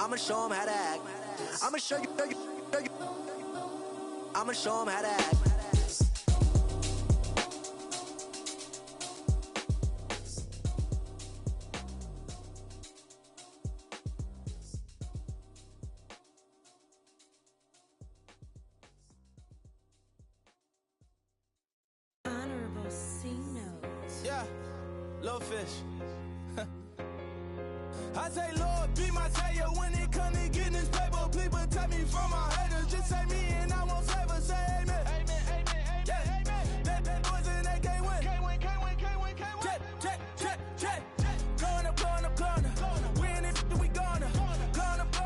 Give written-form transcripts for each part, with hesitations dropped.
I'ma show him how to act. I'ma show you. I'ma show him how to act. Honorable C notes. Yeah, little fish. I say, Lord, be my savior when it comes to getting this paper. Please protect me from my haters. Just say me and I want flavor. Say amen. Amen, amen, amen, yeah. Amen. That boys and they can't win. Can't win, can't win, can't win, can't win. Check. Blowing up. We in it, we gonna. Blowing up.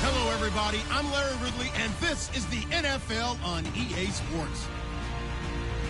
Hello, everybody. I'm Larry Ridley, and this is the NFL on EA Sports.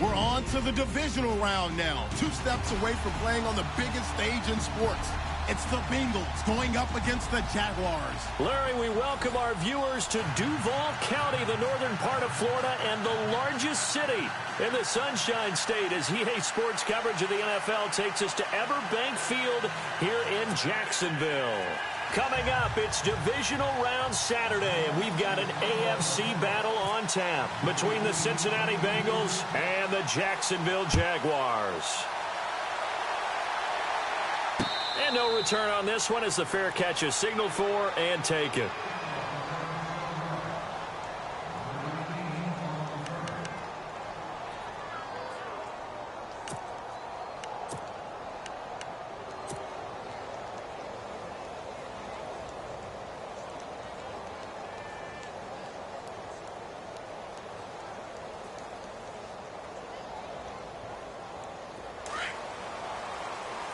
We're on to the divisional round now, 2 steps away from playing on the biggest stage in sports. It's the Bengals going up against the Jaguars. Larry, we welcome our viewers to Duval County, the northern part of Florida, and the largest city in the Sunshine State, as EA Sports coverage of the NFL takes us to Everbank Field here in Jacksonville. Coming up, it's Divisional Round Saturday, and we've got an AFC battle on tap between the Cincinnati Bengals and the Jacksonville Jaguars. And no return on this one as the fair catch is signaled for and taken.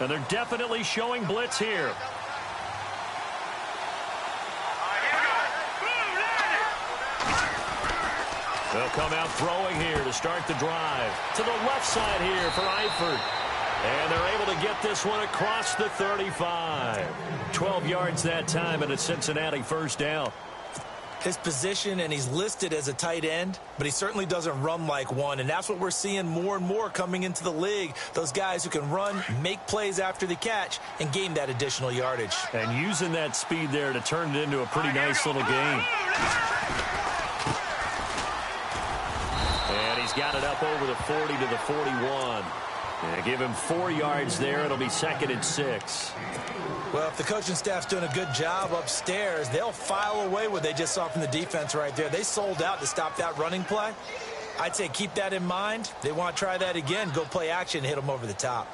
And they're definitely showing blitz here. They'll come out throwing here to start the drive. To the left side here for Eifert. And they're able to get this one across the 35. 12 yards that time, and a Cincinnati first down. His position, and he's listed as a tight end, but he certainly doesn't run like one, and that's what we're seeing more and more coming into the league. Those guys who can run, make plays after the catch, and gain that additional yardage. And using that speed there to turn it into a pretty nice little game. And he's got it up over the 40 to the 41. And give him 4 yards there. It'll be 2nd and 6. Well, if the coaching staff's doing a good job upstairs, they'll file away what they just saw from the defense right there. They sold out to stop that running play. I'd say keep that in mind. They want to try that again, go play action, hit them over the top.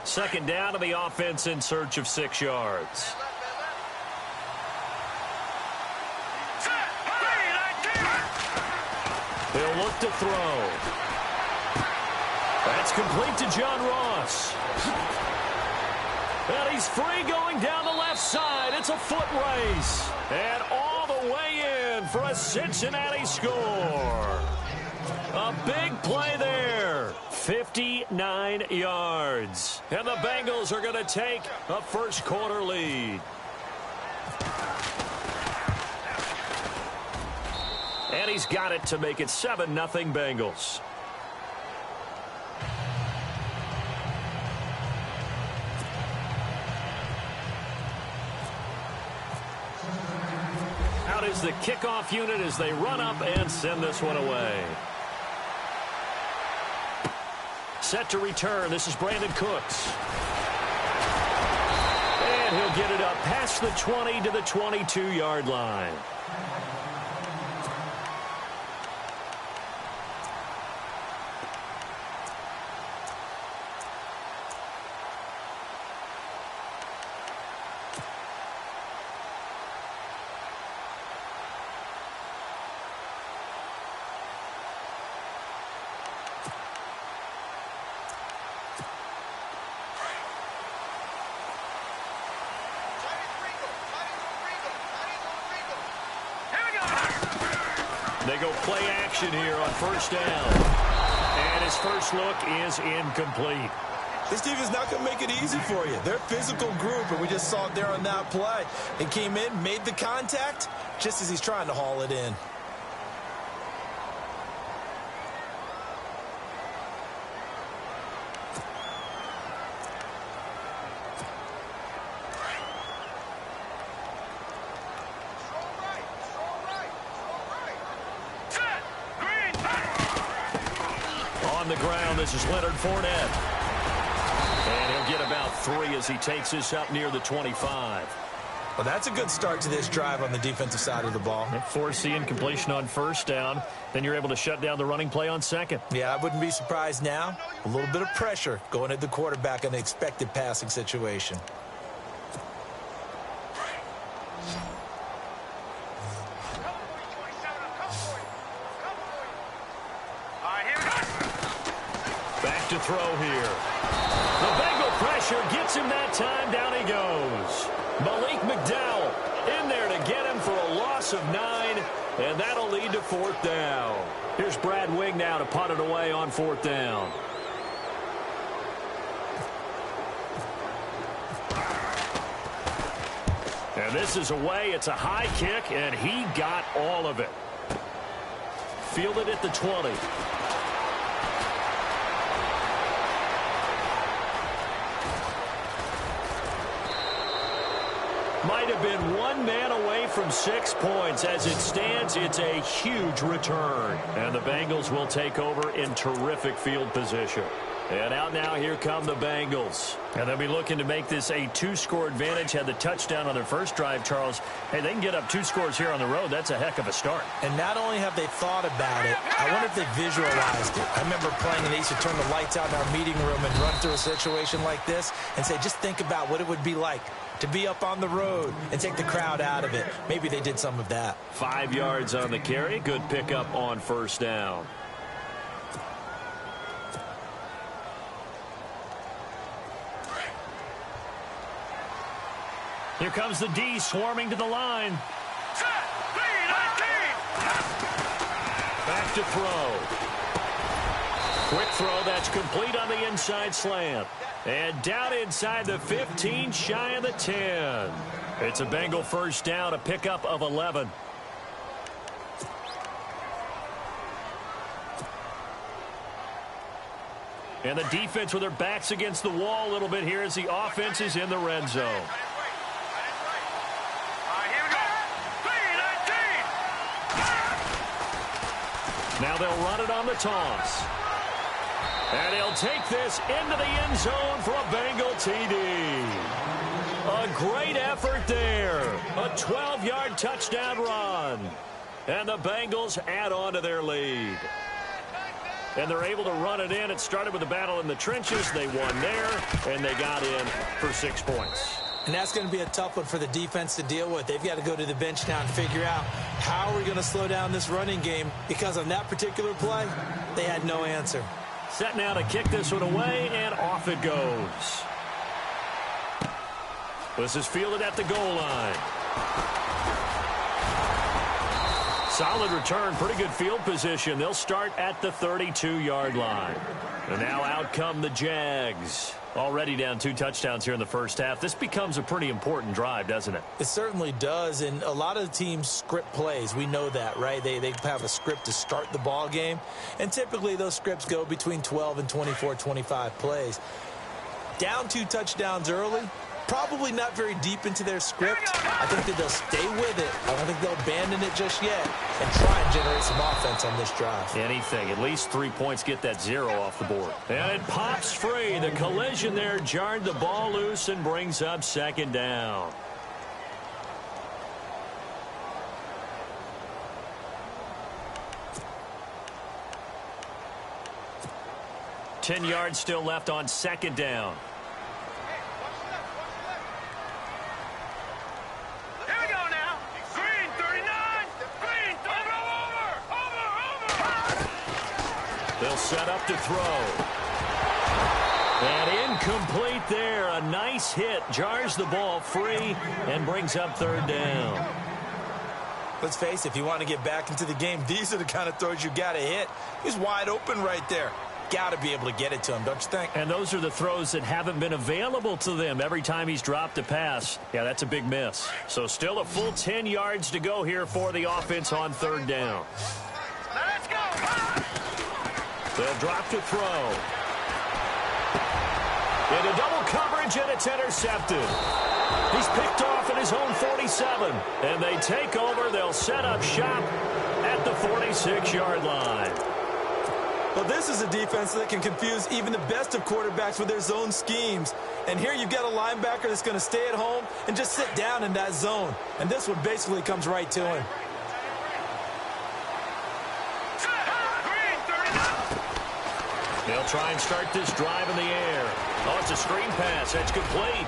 2nd down to the offense in search of 6 yards. They'll look to throw. That's complete to John Ross. And he's free going down the left side. It's a foot race. And all the way in for a Cincinnati score. A big play there. 59 yards. And the Bengals are going to take a first quarter lead. And he's got it to make it 7-0 Bengals. Out is the kickoff unit as they run up and send this one away. Set to return. This is Brandon Cooks. And he'll get it up past the 20 to the 22-yard line. They go play action here on first down. And his first look is incomplete. This team is not going to make it easy for you. They're a physical group, and we just saw it there on that play. They came in, made the contact, just as he's trying to haul it in. on the ground. This is Leonard Fournette. And he'll get about 3 as he takes this up near the 25. Well, that's a good start to this drive on the defensive side of the ball. Forcing incompletion on first down. Then you're able to shut down the running play on second. Yeah, I wouldn't be surprised now. A little bit of pressure going at the quarterback in the expected passing situation. Back to throw here. The Bengal pressure gets him that time. Down he goes. Malik McDowell in there to get him for a loss of 9, and that'll lead to 4th down. Here's Brad Wing now to punt it away on 4th down. And this is away. It's a high kick, and he got all of it. Fielded at the 20. Might have been 1 man away from 6 points. As it stands, it's a huge return. And the Bengals will take over in terrific field position. And out now, here come the Bengals. And they'll be looking to make this a 2-score advantage. Had the touchdown on their first drive, Charles. Hey, they can get up 2 scores here on the road. That's a heck of a start. And not only have they thought about it, I wonder if they visualized it. I remember playing, and they used to turn the lights out in our meeting room and run through a situation like this and say, just think about what it would be like to be up on the road and take the crowd out of it. Maybe they did some of that. 5 yards on the carry. Good pickup on first down. Here comes the D swarming to the line. Back to throw. Quick throw that's complete on the inside slant. And down inside the 15, shy of the 10. It's a Bengal first down, a pickup of 11. And the defense with their backs against the wall a little bit here as the offense is in the red zone. Now they'll run it on the toss. And he'll take this into the end zone for a Bengal TD. A great effort there. A 12-yard touchdown run. And the Bengals add on to their lead. And they're able to run it in. It started with a battle in the trenches. They won there, and they got in for 6 points. And that's going to be a tough one for the defense to deal with. They've got to go to the bench now and figure out how are we going to slow down this running game, because on that particular play, they had no answer. Set now to kick this one away, and off it goes. This is fielded at the goal line. Solid return, pretty good field position. They'll start at the 32-yard line. And now out come the Jags. Already down 2 touchdowns here in the first half. This becomes a pretty important drive, doesn't it? It certainly does, and a lot of the teams script plays. We know that, right? They have a script to start the ball game, and typically those scripts go between 12 and 24, 25 plays. Down 2 touchdowns early, probably not very deep into their script. I think that they'll stay with it. I don't think they'll abandon it just yet and try and generate some offense on this drive. Anything. At least 3 points, get that 0 off the board. And it pops free. The collision there jarred the ball loose and brings up 2nd down. Ten yards still left on 2nd down. They'll set up to throw. And incomplete there. A nice hit. Jars the ball free and brings up 3rd down. Let's face it, if you want to get back into the game, these are the kind of throws you got to hit. He's wide open right there. Got to be able to get it to him, don't you think? And those are the throws that haven't been available to them every time he's dropped a pass. Yeah, that's a big miss. So still a full 10 yards to go here for the offense on 3rd down. Let's go! They'll drop to throw. Into double coverage, and it's intercepted. He's picked off at his own 47. And they take over. They'll set up shop at the 46-yard line. Well, this is a defense that can confuse even the best of quarterbacks with their zone schemes. And here you've got a linebacker that's going to stay at home and just sit down in that zone. And this one basically comes right to him. They'll try and start this drive in the air. Oh, it's a screen pass. That's complete.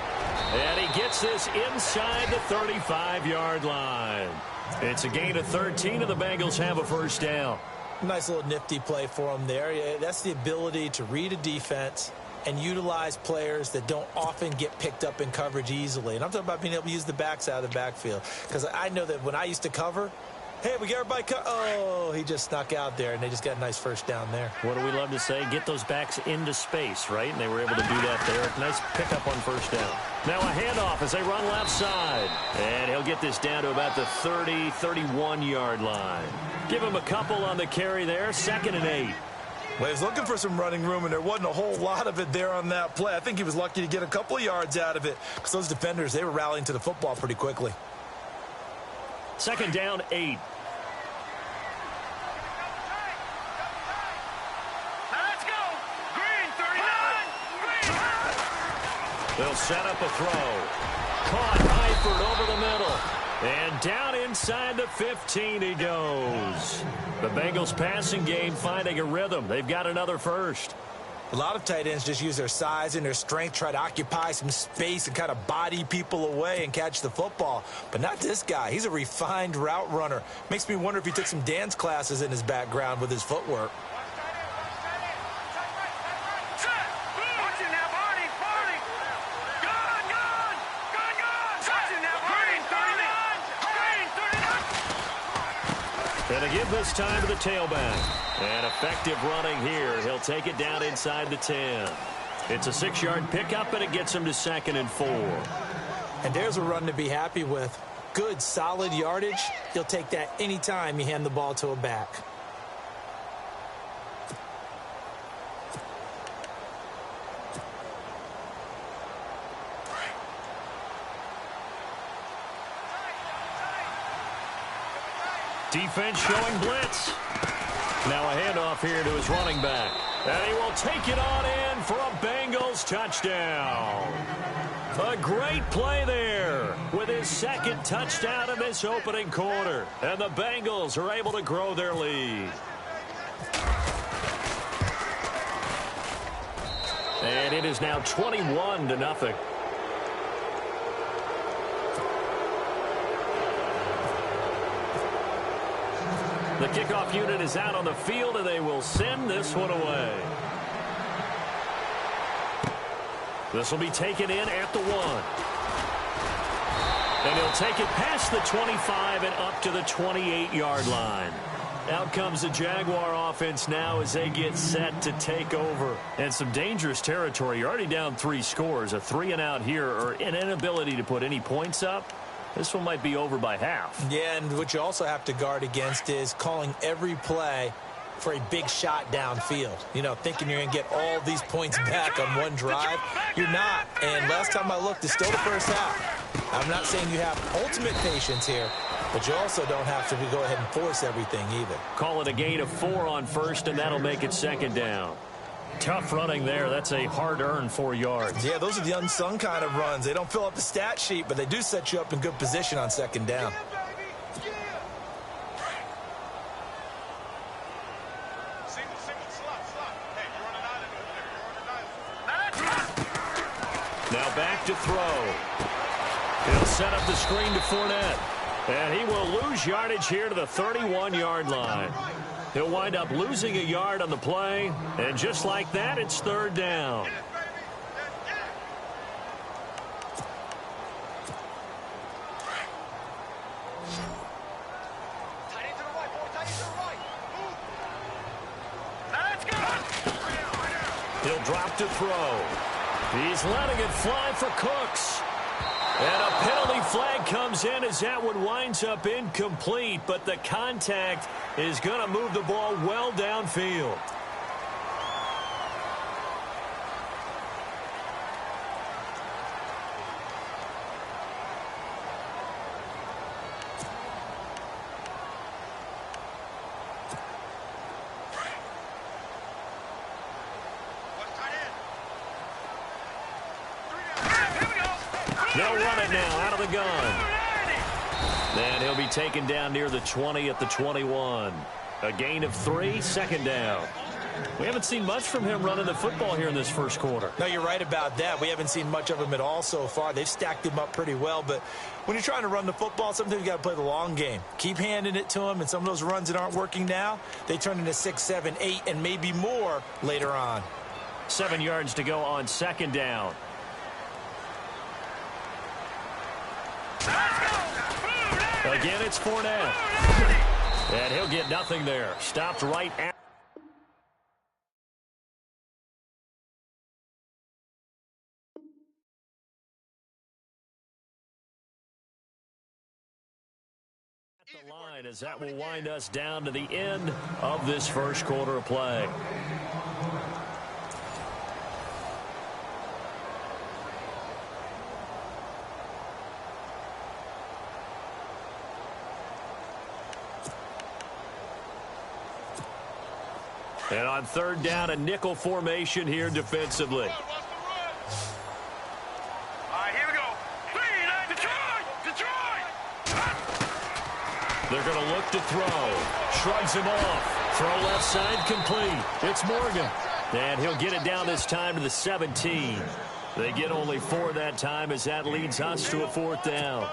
And he gets this inside the 35-yard line. It's a gain of 13, and the Bengals have a first down. Nice little nifty play for him there. Yeah, that's the ability to read a defense and utilize players that don't often get picked up in coverage easily. And I'm talking about being able to use the backs out of the backfield. Because I know that when I used to cover, hey, we got everybody oh, he just snuck out there, and they just got a nice first down there. What do we love to say? Get those backs into space, right? And they were able to do that there. Nice pickup on first down. Now a handoff as they run left side. And he'll get this down to about the 30, 31-yard line. Give him a couple on the carry there. 2nd and 8. Well, he was looking for some running room, and there wasn't a whole lot of it there on that play. I think he was lucky to get a couple of yards out of it because those defenders, they were rallying to the football pretty quickly. 2nd down, 8. They'll set up a throw. Caught Eifert over the middle. And down inside the 15 he goes. The Bengals passing game finding a rhythm. They've got another first. A lot of tight ends just use their size and their strength, try to occupy some space and kind of body people away and catch the football. But not this guy. He's a refined route runner. Makes me wonder if he took some dance classes in his background with his footwork. And a give this time to the tailback. And effective running here. He'll take it down inside the 10. It's a 6-yard pickup, and it gets him to 2nd and 4. And there's a run to be happy with. Good, solid yardage. He'll take that anytime you hand the ball to a back. Defense showing blitz. Now a handoff here to his running back. And he will take it on in for a Bengals touchdown. A great play there with his 2nd touchdown of this opening quarter. And the Bengals are able to grow their lead. And it is now 21-0. The kickoff unit is out on the field, and they will send this one away. This will be taken in at the 1. And he'll take it past the 25 and up to the 28-yard line. Out comes the Jaguar offense now as they get set to take over. And some dangerous territory. You're already down 3 scores. A 3-and-out here, or an inability to put any points up. This one might be over by half. Yeah, and what you also have to guard against is calling every play for a big shot downfield. You know, thinking you're going to get all these points back on one drive. You're not. And last time I looked, it's still the first half. I'm not saying you have ultimate patience here, but you also don't have to go ahead and force everything either. Call it a gain of 4 on first, and that'll make it 2nd down. Tough running there. That's a hard-earned 4 yards. Yeah, those are the unsung kind of runs. They don't fill up the stat sheet, but they do set you up in good position on 2nd down. Now back to throw. He'll set up the screen to Fournette. And he will lose yardage here to the 31-yard line. He'll wind up losing a yard on the play. And just like that, it's 3rd down. He'll drop to throw. He's letting it fly for Cooks. And a penalty flag comes in as that one winds up incomplete, but the contact is going to move the ball well downfield. They'll run it now out of the gun. And he'll be taken down near the 20 at the 21. A gain of 3, second down. We haven't seen much from him running the football here in this first quarter. No, you're right about that. We haven't seen much of him at all so far. They've stacked him up pretty well, but when you're trying to run the football, sometimes you got to play the long game. Keep handing it to him, and some of those runs that aren't working now, they turn into 6, 7, 8, and maybe more later on. 7 yards to go on second down. Again, it's Fournette. And he'll get nothing there. Stopped right at the line, as that will wind us down to the end of this first quarter of play. And on third down, a nickel formation here defensively. All right, here we go. Detroit! They're going to look to throw. Shrugs him off. Throw left side complete. It's Morgan. And he'll get it down this time to the 17. They get only 4 that time, as that leads us to a fourth down.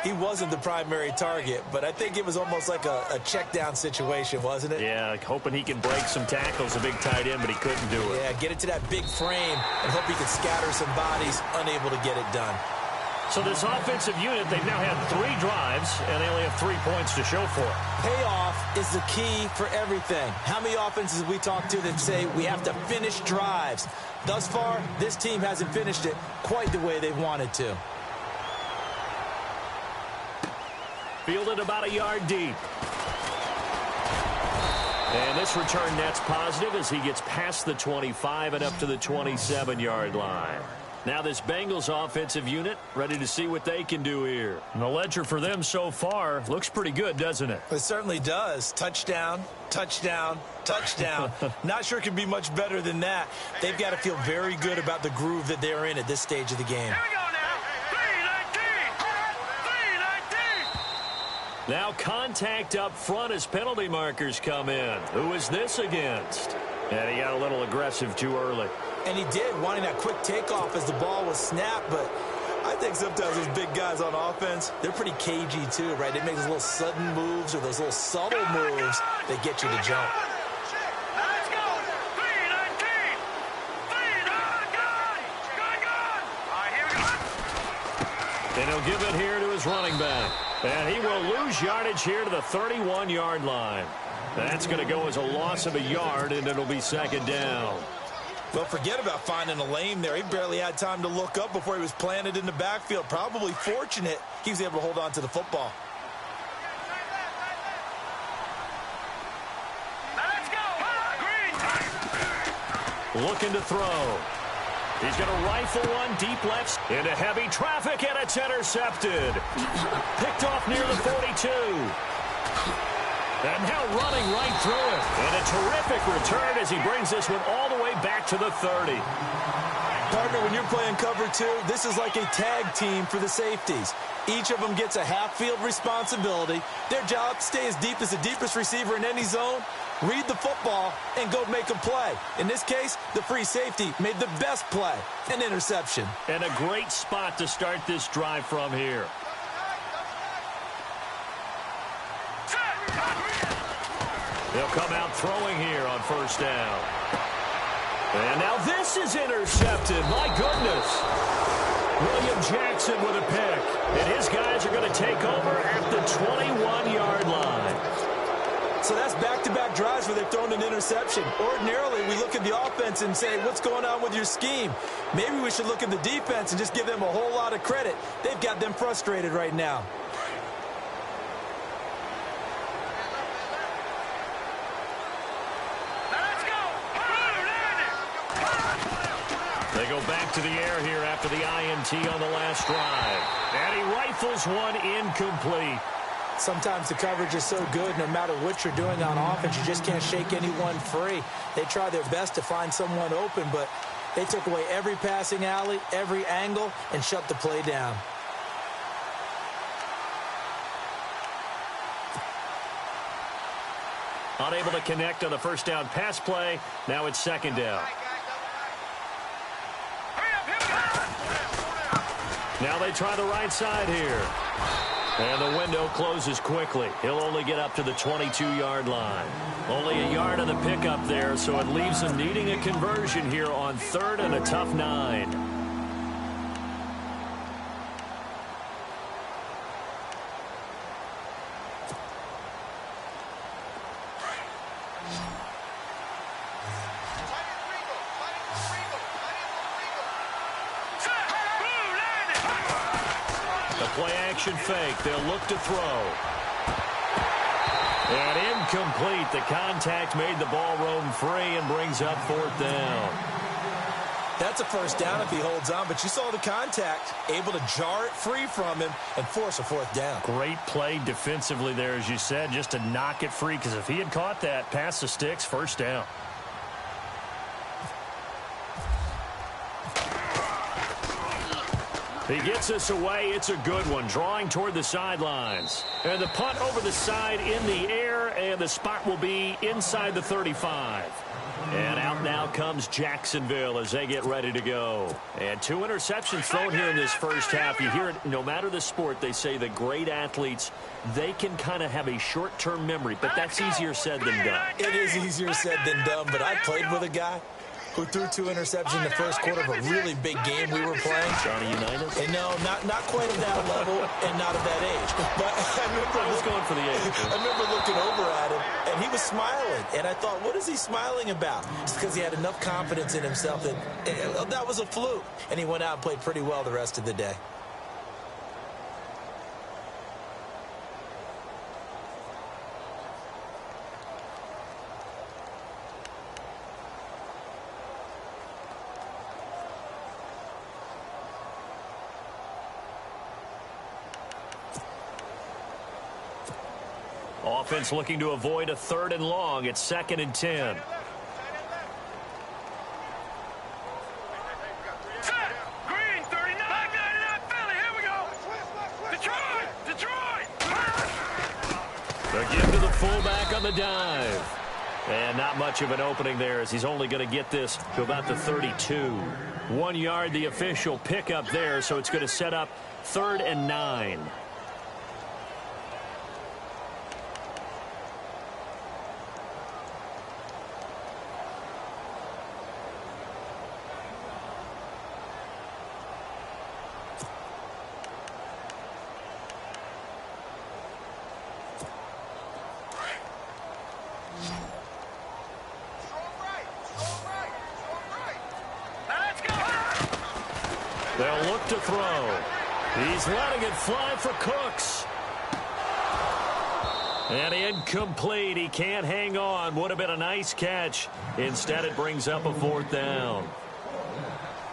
He wasn't the primary target, but I think it was almost like a check down situation, wasn't it? Yeah, hoping he can break some tackles, a big tight end, but he couldn't do it. Yeah, get it to that big frame and hope he can scatter some bodies, unable to get it done. So this offensive unit, they've now had 3 drives, and they only have 3 points to show for it. Payoff is the key for everything. How many offenses have we talked to that say we have to finish drives? Thus far, this team hasn't finished it quite the way they've wanted to. Fielded about a yard deep. And this return net's positive as he gets past the 25 and up to the 27-yard line. Now this Bengals offensive unit ready to see what they can do here. And the ledger for them so far looks pretty good, doesn't it? It certainly does. Touchdown, touchdown, touchdown. Not sure it could be much better than that. They've got to feel very good about the groove that they're in at this stage of the game. Here we go now. 3-19. Now contact up front as penalty markers come in. Who is this against? And he got a little aggressive too early. And he did, wanting that quick takeoff as the ball was snapped, but I think sometimes those big guys on offense, they're pretty cagey too, right? They make those little sudden moves or those little subtle moves that get you to jump. Let's go. 3-19. 3-19. Good. All right, here we go. And he'll give it here to his running back. And he will lose yardage here to the 31-yard line. That's going to go as a loss of a yard, and it'll be second down. Well, forget about finding a lane there. He barely had time to look up before he was planted in the backfield. Probably fortunate he was able to hold on to the football. Let's go. Green. Looking to throw. He's going to rifle one deep left into heavy traffic, and it's intercepted. Picked off near the 42. And now running right through it. And a terrific return as he brings this one all the way back to the 30. Partner, when you're playing cover 2, this is like a tag team for the safeties. Each of them gets a half-field responsibility. Their job, stay as deep as the deepest receiver in any zone, read the football, and go make a play. In this case, the free safety made the best play, an interception. And a great spot to start this drive from here. They'll come out throwing here on first down. And now this is intercepted. My goodness. William Jackson with a pick. And his guys are going to take over at the 21-yard line. So that's back-to-back drives where they've thrown an interception. Ordinarily, we look at the offense and say, what's going on with your scheme? Maybe we should look at the defense and just give them a whole lot of credit. They've got them frustrated right now. They go back to the air here after the INT on the last drive. And he rifles one incomplete. Sometimes the coverage is so good, no matter what you're doing on offense, you just can't shake anyone free. They try their best to find someone open, but They took away every passing alley, every angle, and shut the play down. Unable to connect on the first down pass play. Now it's second down. Now they try the right side here. And the window closes quickly. He'll only get up to the 22-yard line. Only a yard on the pickup there, so it leaves him needing a conversion here on 3rd and a tough 9. Play-action fake. They'll look to throw. And incomplete. The contact made the ball roam free and brings up 4th down. That's a first down if he holds on, but you saw the contact. Able to jar it free from him and force a 4th down. Great play defensively there, as you said, just to knock it free, because if he had caught that, past the sticks, first down. He gets us away. It's a good one. Drawing toward the sidelines. And the punt over the side in the air, and the spot will be inside the 35. And out now comes Jacksonville as they get ready to go. And 2 interceptions thrown here in this first half. You hear it, no matter the sport, they say that great athletes, they can kind of have a short-term memory, but that's easier said than done. It is easier said than done, but I played with a guy who threw 2 interceptions in the first quarter of a really big game we were playing. Johnny Unitas? And no, not quite at that level and not at that age. But I was going for the age. I remember looking over at him, and he was smiling. And I thought, what is he smiling about? It's because he had enough confidence in himself that that was a fluke. And he went out and played pretty well the rest of the day. Offense looking to avoid a 3rd and long. It's 2nd and 10. Green, 39, Philly, here we go. Detroit. The give to the fullback on the dive. And not much of an opening there, as he's only going to get this to about the 32. 1 yard, the official pickup there, so it's going to set up 3rd and 9. They'll look to throw. He's letting it fly for Cooks. And incomplete. He can't hang on. Would have been a nice catch. Instead, it brings up a 4th down.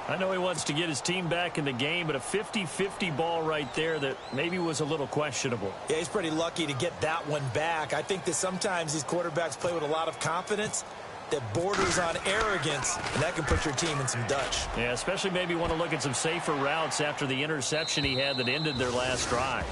I know he wants to get his team back in the game, but a 50-50 ball right there that maybe was a little questionable. Yeah, he's pretty lucky to get that one back. I think that sometimes these quarterbacks play with a lot of confidence that borders on arrogance, and that can put your team in some Dutch. Yeah, especially maybe want to look at some safer routes after the interception he had that ended their last drive.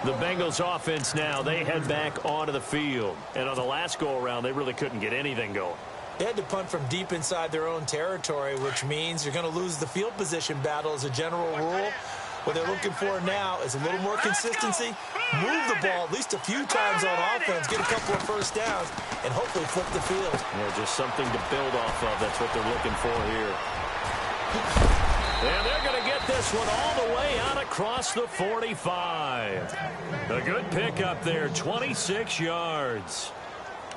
The Bengals offense now, they head back onto the field. And on the last go-around, they really couldn't get anything going. They had to punt from deep inside their own territory, which means you're going to lose the field position battle as a general rule. What they're looking for now is a little more consistency, move the ball at least a few times on offense, get a couple of first downs, and hopefully flip the field. Yeah, just something to build off of. That's what they're looking for here. And they're going to get this one all the way out across the 45. A good pickup there, 26 yards.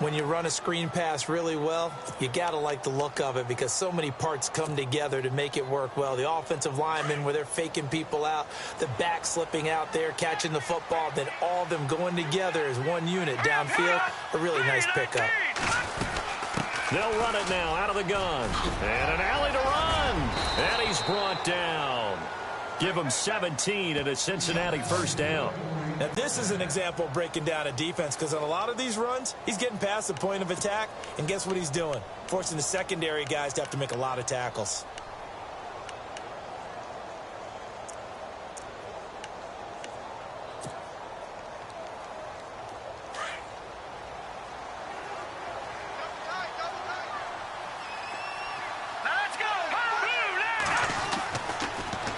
When you run a screen pass really well, you got to like the look of it because so many parts come together to make it work well. The offensive linemen, where they're faking people out, the back slipping out there, catching the football, then all of them going together as one unit downfield. A really nice pickup. They'll run it now out of the gun. And an alley to run. And he's brought down. Give him 17 and a Cincinnati first down. Now, this is an example of breaking down a defense because on a lot of these runs, he's getting past the point of attack, and guess what he's doing? Forcing the secondary guys to have to make a lot of tackles.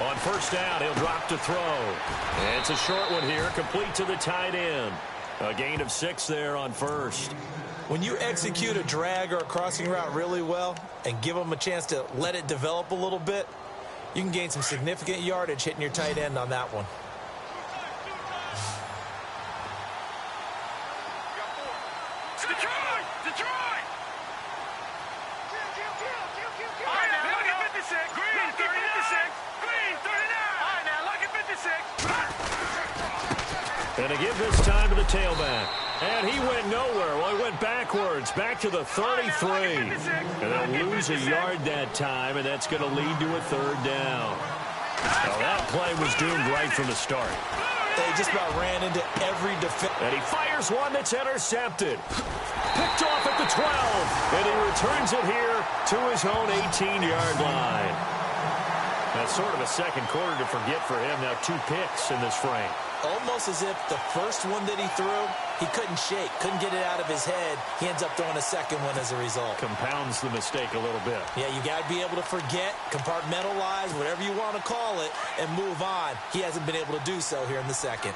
On first down, he'll drop to throw. And it's a short one here, complete to the tight end. A gain of 6 there on first. When you execute a drag or a crossing route really well and give them a chance to let it develop a little bit, you can gain some significant yardage hitting your tight end on that one. And to give this time to the tailback. And he went nowhere. Well, he went backwards, back to the 33. And they'll lose a yard that time, and that's going to lead to a third down. Now, that play was doomed right from the start. They just about ran into every defense. And he fires one that's intercepted. Picked off at the 12. And he returns it here to his own 18-yard line. That's sort of a second quarter to forget for him. Now 2 picks in this frame. Almost as if the first one that he threw, he couldn't shake, couldn't get it out of his head. He ends up throwing a second one as a result. Compounds the mistake a little bit. Yeah, you got to be able to forget, compartmentalize, whatever you want to call it, and move on. He hasn't been able to do so here in the second.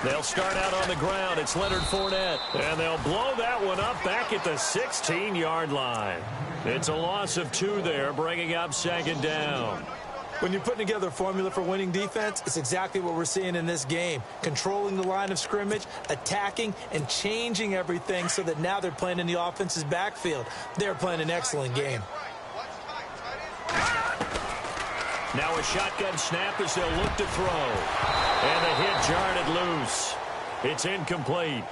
They'll start out on the ground. It's Leonard Fournette. And they'll blow that one up back at the 16-yard line. It's a loss of 2 there, bringing up second down. When you're putting together a formula for winning defense, it's exactly what we're seeing in this game. Controlling the line of scrimmage, attacking, and changing everything so that now they're playing in the offense's backfield. They're playing an excellent game. Now a shotgun snap as they'll look to throw. And the hit jarred it loose. It's incomplete.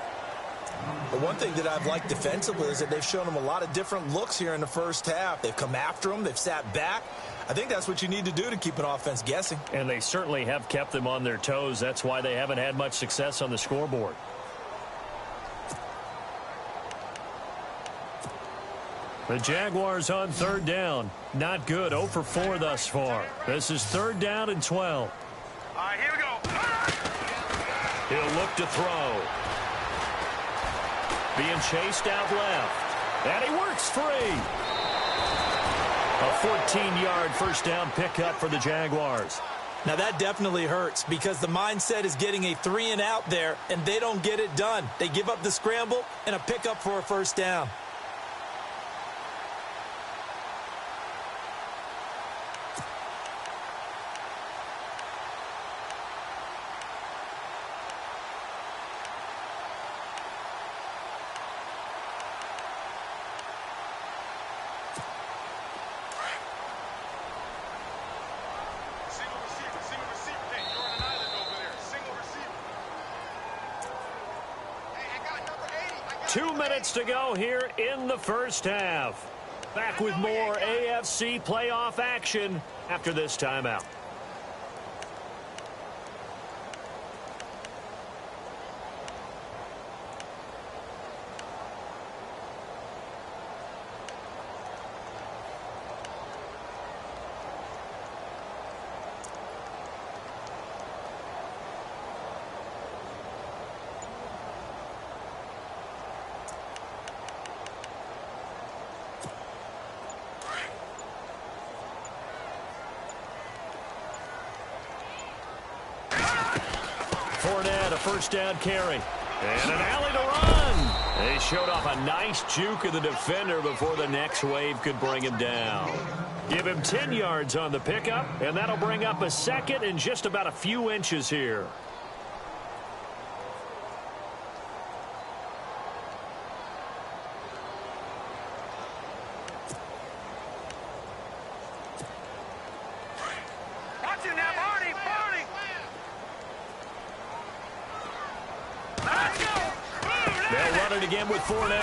The one thing that I've liked defensively is that they've shown them a lot of different looks here in the first half. They've come after them. They've sat back. I think that's what you need to do to keep an offense guessing. And they certainly have kept them on their toes. That's why they haven't had much success on the scoreboard. The Jaguars on third down. Not good. 0 for 4 thus far. This is 3rd down and 12. All right, here we go. He'll look to throw. Being chased out left. And he works free. A 14-yard first down pickup for the Jaguars. Now that definitely hurts because the mindset is getting a 3-and-out there, and they don't get it done. They give up the scramble and a pickup for a first down. Single receiver. Hey, you're on an island over there. Single receiver. Hey, I got number 80. 2 minutes to go here in the first half. Back with more AFC playoff action after this timeout. Fournette, a first down carry. And an alley to run. They showed off a nice juke of the defender before the next wave could bring him down. Give him 10 yards on the pickup, and that'll bring up a second and just about a few inches here. Again with Fournette.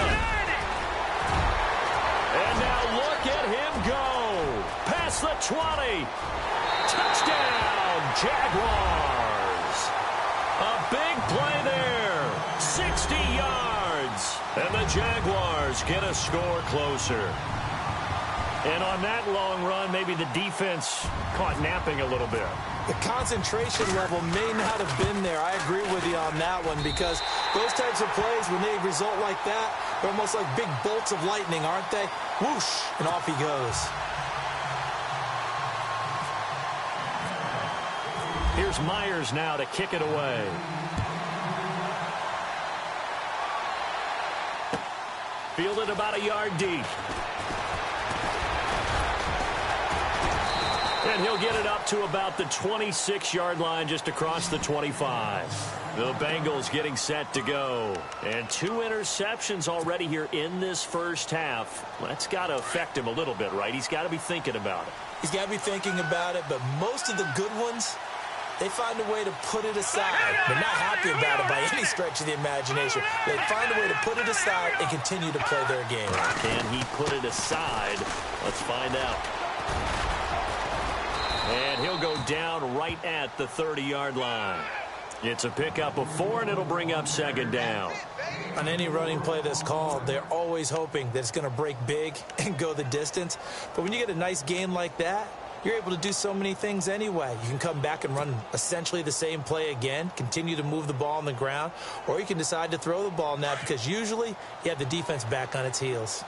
And now look at him go. Past the 20. Touchdown, Jaguars. A big play there. 60 yards. And the Jaguars get a score closer. And on that long run, maybe the defense caught napping a little bit. The concentration level may not have been there. I agree with you on that one, because those types of plays, when they result like that, they're almost like big bolts of lightning, aren't they? Whoosh, and off he goes. Here's Myers now to kick it away. Fielded about a yard deep. And he'll get it up to about the 26-yard line, just across the 25. The Bengals getting set to go. And 2 interceptions already here in this first half. That's got to affect him a little bit, right? He's got to be thinking about it. He's got to be thinking about it, but most of the good ones, they find a way to put it aside. They're not happy about it by any stretch of the imagination. They find a way to put it aside and continue to play their game. Can he put it aside? Let's find out. And he'll go down right at the 30-yard line. It's a pickup of 4, and it'll bring up 2nd down. On any running play that's called, they're always hoping that it's going to break big and go the distance. But when you get a nice gain like that, you're able to do so many things anyway. You can come back and run essentially the same play again, continue to move the ball on the ground, or you can decide to throw the ball now, because usually you have the defense back on its heels.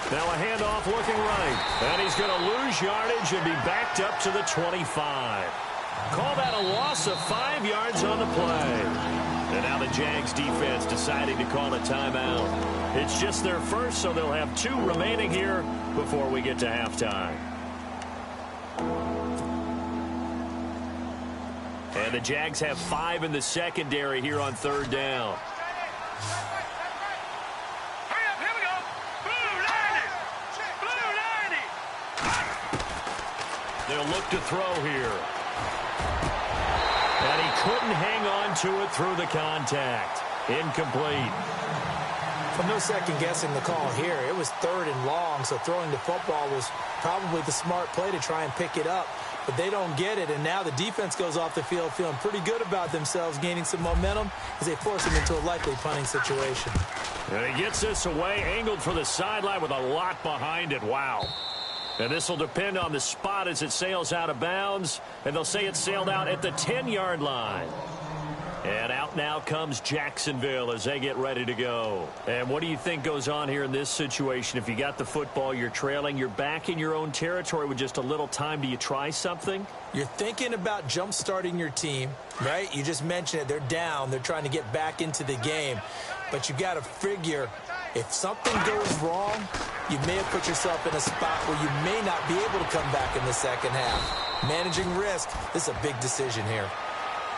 Now a handoff looking right. And he's going to lose yardage and be backed up to the 25. Call that a loss of 5 yards on the play. And now the Jags defense deciding to call a timeout. It's just their first, so they'll have 2 remaining here before we get to halftime. And the Jags have 5 in the secondary here on 3rd down. They'll look to throw here. And he couldn't hang on to it through the contact. Incomplete. Well, no second guessing the call here. It was 3rd and long, so throwing the football was probably the smart play to try and pick it up. But they don't get it, and now the defense goes off the field feeling pretty good about themselves, gaining some momentum as they force them into a likely punting situation. And he gets this away, angled for the sideline with a lot behind it. Wow. And this will depend on the spot as it sails out of bounds. And they'll say it sailed out at the 10-yard line. And out now comes Jacksonville as they get ready to go. And what do you think goes on here in this situation? If you got the football, you're trailing, you're back in your own territory with just a little time. Do you try something? You're thinking about jump-starting your team, right? You just mentioned it. They're down. They're trying to get back into the game. But you got to figure, if something goes wrong, you may have put yourself in a spot where you may not be able to come back in the second half. Managing risk, this is a big decision here.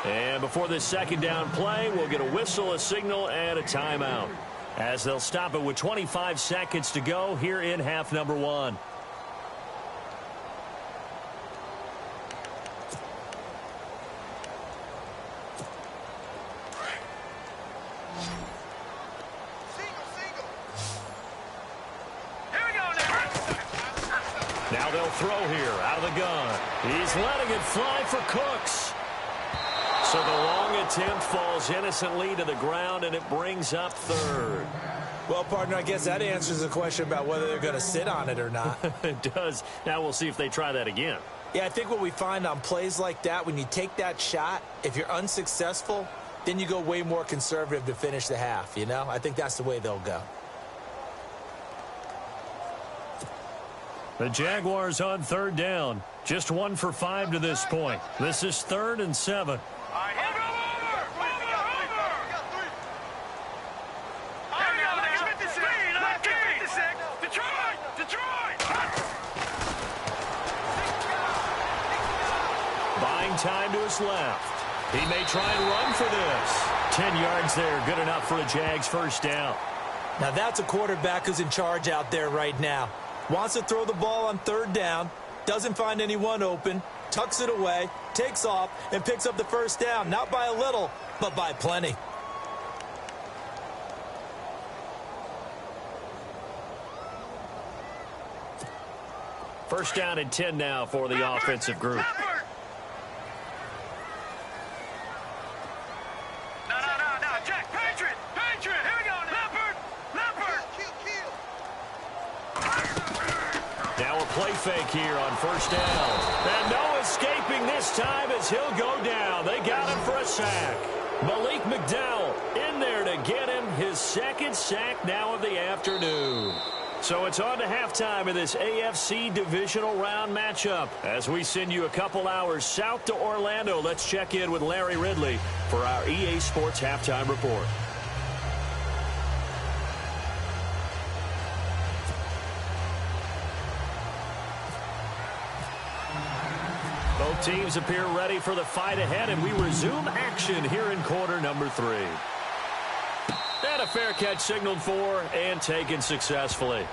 And before this 2nd down play, we'll get a whistle, a signal, and a timeout, as they'll stop it with 25 seconds to go here in half number 1. Now they'll throw here out of the gun. He's letting it fly for Cooks. So the long attempt falls innocently to the ground, and it brings up 3rd. Well, partner, I guess that answers the question about whether they're going to sit on it or not. It does. Now we'll see if they try that again. Yeah, I think what we find on plays like that, when you take that shot, if you're unsuccessful, then you go way more conservative to finish the half, you know? I think that's the way they'll go. The Jaguars on 3rd down. Just 1 for 5 to this point. This is 3rd and 7. Buying time to his left. He may try and run for this. 10 yards there, good enough for a Jags 1st down. Now that's a quarterback who's in charge out there right now. Wants to throw the ball on 3rd down, doesn't find anyone open, tucks it away, takes off, and picks up the 1st down. Not by a little, but by plenty. First down and 10 now for the offensive group. Now a play fake here on first down. And no escaping this time as he'll go down. They got him for a sack. Malik McDowell in there to get him his second sack now of the afternoon. So it's on to halftime of this AFC divisional round matchup. As we send you a couple hours south to Orlando, let's check in with Larry Ridley for our EA Sports halftime report. Both teams appear ready for the fight ahead, and we resume action here in quarter number 3. And a fair catch signaled for and taken successfully.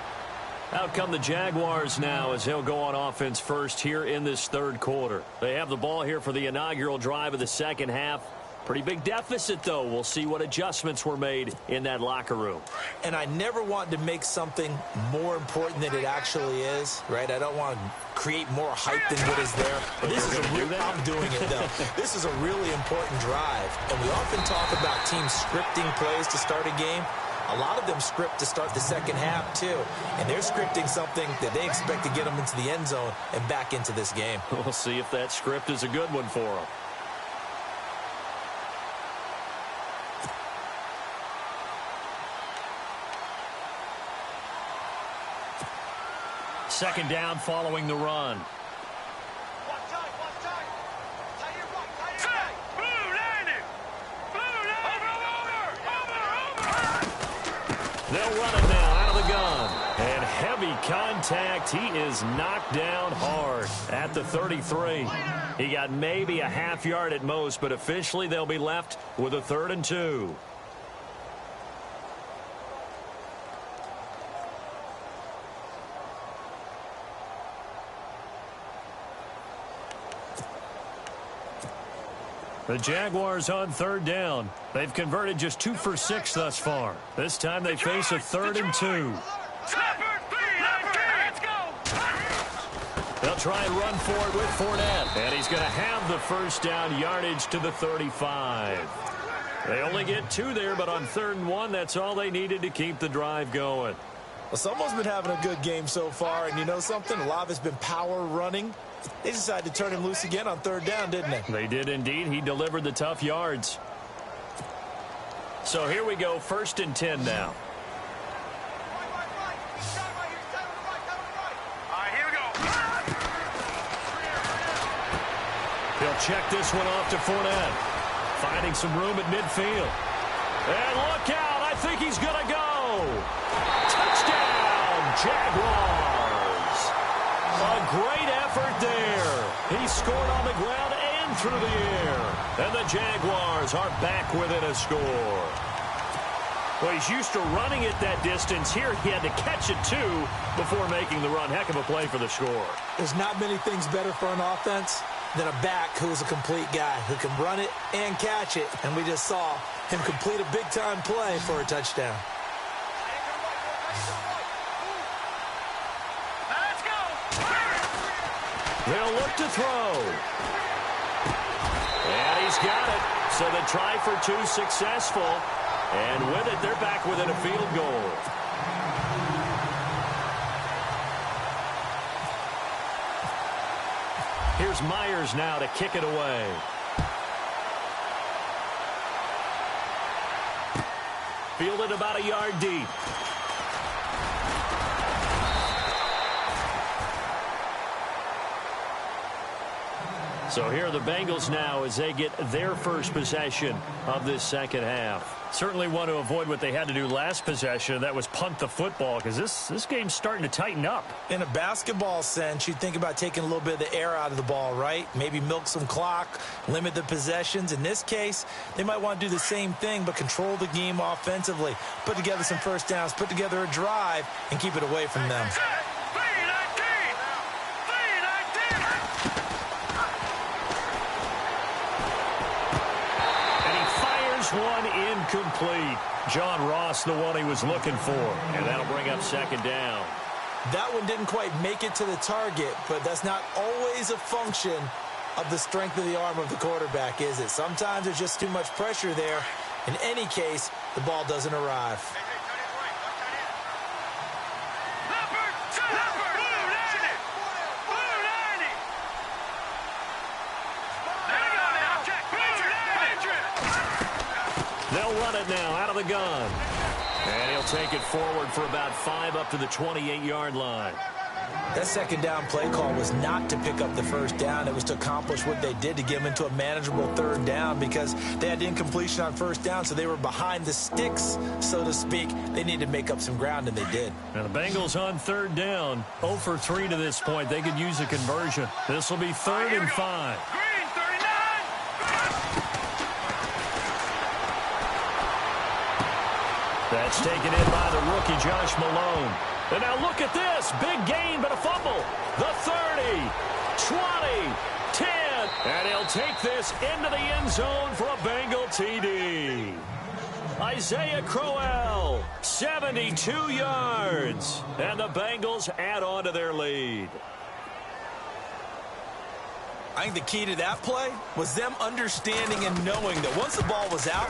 Out come the Jaguars now as they'll go on offense first here in this third quarter. They have the ball here for the inaugural drive of the second half. Pretty big deficit, though. We'll see what adjustments were made in that locker room. And I never want to make something more important than it actually is, right? I don't want to create more hype than what is there. But this is I'm doing it, though. This is a really important drive. And we often talk about teams scripting plays to start a game. A lot of them script to start the second half, too. And they're scripting something that they expect to get them into the end zone and back into this game. We'll see if that script is a good one for them. Second down following the run. They'll run it now out of the gun. And heavy contact. He is knocked down hard at the 33. He got maybe a half yard at most, but officially they'll be left with a 3rd and 2. The Jaguars on 3rd down. They've converted just 2 for 6 thus far. This time they face a 3rd and 2. They'll try and run for it with Fournette. And he's going to have the first down yardage to the 35. They only get 2 there, but on 3rd and 1, that's all they needed to keep the drive going. Well, someone's been having a good game so far, and you know something? A lot of it's been power running. They decided to turn him loose again on 3rd down, didn't they? They did indeed. He delivered the tough yards. So here we go, 1st and 10 now. He'll check this one off to Fournette. Finding some room at midfield. And look out, I think he's going to go. Touchdown, Jaguars. A great effort there. He scored on the ground and through the air. And the Jaguars are back within a score. Well, he's used to running it that distance. Here he had to catch it, too, before making the run. Heck of a play for the score. There's not many things better for an offense than a back who's a complete guy who can run it and catch it. And we just saw him complete a big-time play for a touchdown. They'll look to throw. And he's got it. So the try for 2 successful. And with it, they're back within a field goal. Here's Myers now to kick it away. Fielded about a yard deep. So here are the Bengals now as they get their first possession of this second half. Certainly want to avoid what they had to do last possession. That was punt the football, because this game's starting to tighten up. In a basketball sense, you think about taking a little bit of the air out of the ball, right? Maybe milk some clock, limit the possessions. In this case, they might want to do the same thing, but control the game offensively. Put together some first downs, put together a drive, and keep it away from them. One incomplete. John Ross, the one he was looking for. And that'll bring up second down. That one didn't quite make it to the target, but that's not always a function of the strength of the arm of the quarterback, is it? Sometimes there's just too much pressure there. In any case, the ball doesn't arrive. They'll run it now out of the gun. And he'll take it forward for about 5 up to the 28-yard line. That second down play call was not to pick up the first down. It was to accomplish what they did, to get them into a manageable third down, because they had incompletion on first down, so they were behind the sticks, so to speak. They needed to make up some ground, and they did. Now the Bengals on third down, 0 for 3 to this point. They could use a conversion. This will be 3rd and 5. That's taken in by the rookie, Josh Malone. And now look at this. Big gain, but a fumble. The 30, 20, 10. And he'll take this into the end zone for a Bengal TD. Isaiah Crowell, 72 yards. And the Bengals add on to their lead. I think the key to that play was them understanding and knowing that once the ball was out,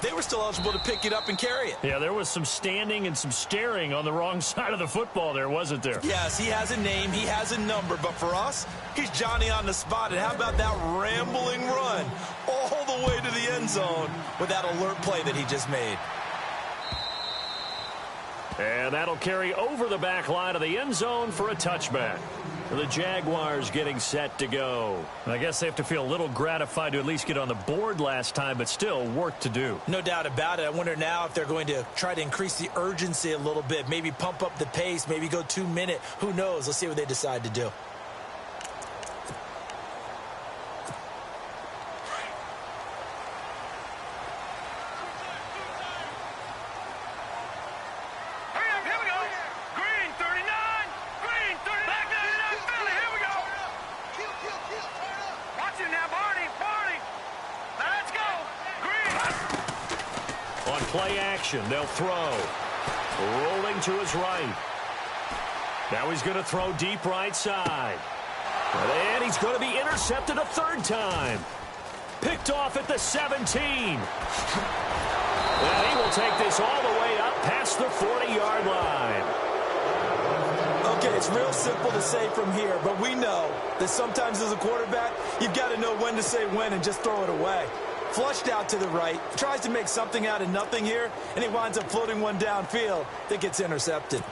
they were still eligible to pick it up and carry it. Yeah, there was some standing and some staring on the wrong side of the football there, wasn't there? Yes, he has a name, he has a number, but for us, he's Johnny on the spot. And how about that rambling run all the way to the end zone with that alert play that he just made? And that'll carry over the back line of the end zone for a touchback. The Jaguars getting set to go. I guess they have to feel a little gratified to at least get on the board last time, but still work to do. No doubt about it. I wonder now if they're going to try to increase the urgency a little bit, maybe pump up the pace, maybe go 2-minute. Who knows? Let's see what they decide to do. Play action, they'll throw. Rolling to his right. Now he's going to throw deep right side. And he's going to be intercepted a 3rd time. Picked off at the 17. And he will take this all the way up past the 40-yard line. Okay, it's real simple to say from here, but we know that sometimes as a quarterback, you've got to know when to say when and just throw it away. Flushed out to the right, tries to make something out of nothing here, and he winds up floating one downfield that gets intercepted.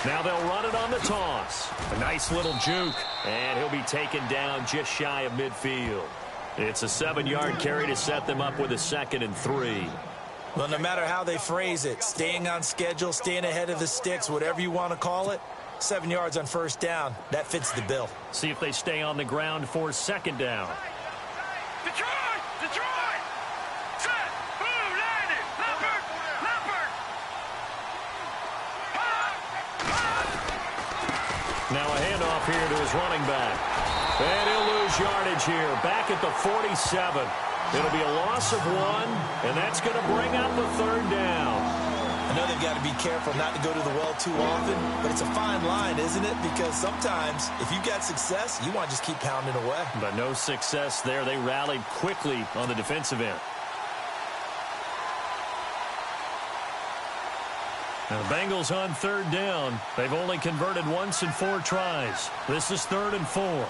Now they'll run it on the toss. A nice little juke, and he'll be taken down just shy of midfield. It's a 7-yard carry to set them up with a 2nd and 3. Well, no matter how they phrase it, staying on schedule, staying ahead of the sticks, whatever you want to call it, 7 yards on first down, that fits the bill. See if they stay on the ground for 2nd down. Detroit! Detroit! Set! Blue, landed! Leopard! Leopard! Now a handoff here to his running back. And he'll lose yardage here, back at the 47. It'll be a loss of 1, and that's going to bring up a 3rd down. I know they've got to be careful not to go to the well too often, but it's a fine line, isn't it? Because sometimes, if you've got success, you want to just keep pounding away. But no success there. They rallied quickly on the defensive end. Now the Bengals on 3rd down. They've only converted once in 4 tries. This is 3rd and 4.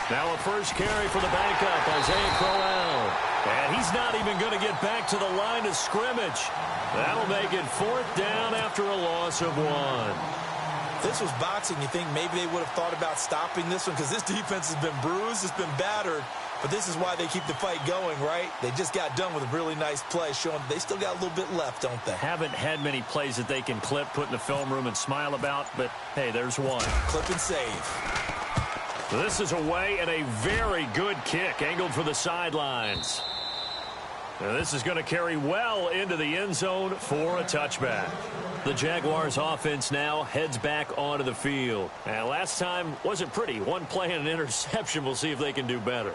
Now a first carry for the backup, Isaiah Crowell. And he's not even going to get back to the line of scrimmage. That'll make it 4th down after a loss of 1. This was boxing. You think maybe they would have thought about stopping this one because this defense has been bruised, it's been battered. But this is why they keep the fight going, right? They just got done with a really nice play, showing they still got a little bit left, don't they? Haven't had many plays that they can clip, put in the film room, and smile about, but, hey, there's one. Clip and save. This is away and a very good kick, angled for the sidelines. Now this is going to carry well into the end zone for a touchback. The Jaguars offense now heads back onto the field. And last time wasn't pretty. One play and an interception. We'll see if they can do better.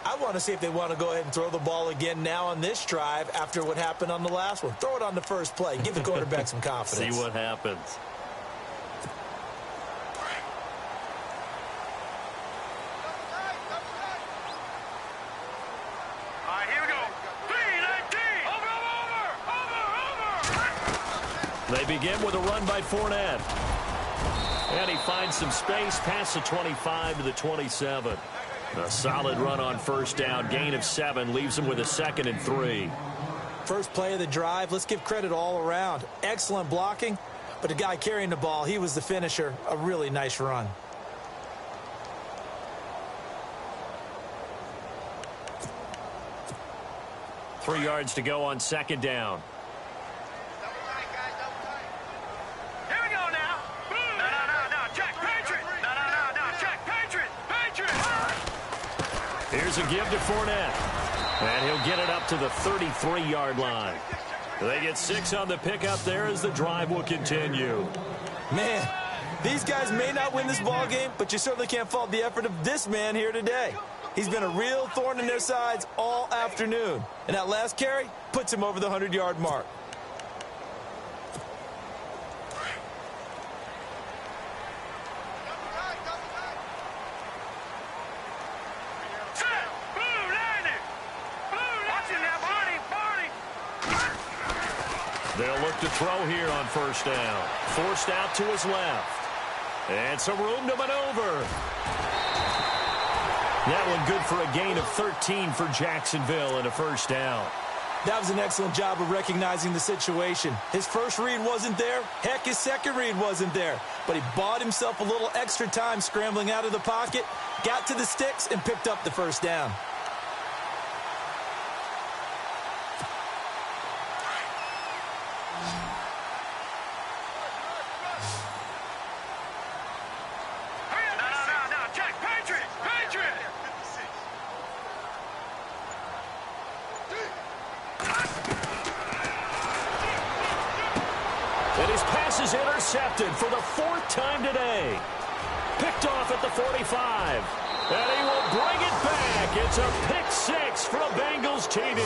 I want to see if they want to go ahead and throw the ball again now on this drive after what happened on the last one. Throw it on the first play. Give the quarterback some confidence. See what happens. They begin with a run by Fournette. And he finds some space past the 25 to the 27. A solid run on first down. Gain of 7 leaves him with a 2nd and 3. First play of the drive. Let's give credit all around. Excellent blocking. But the guy carrying the ball, he was the finisher. A really nice run. Three yards to go on second down. Here's a give to Fournette. And he'll get it up to the 33-yard line. They get 6 on the pickup there as the drive will continue. Man, these guys may not win this ball game, but you certainly can't fault the effort of this man here today. He's been a real thorn in their sides all afternoon. And that last carry puts him over the 100-yard mark. They'll look to throw here on first down. Forced out to his left. And some room to maneuver. That one good for a gain of 13 for Jacksonville and a first down. That was an excellent job of recognizing the situation. His first read wasn't there. Heck, his second read wasn't there. But he bought himself a little extra time scrambling out of the pocket, got to the sticks, and picked up the first down. And his pass is intercepted for the 4th time today. Picked off at the 45. And he will bring it back. It's a pick 6 for a Bengals TD.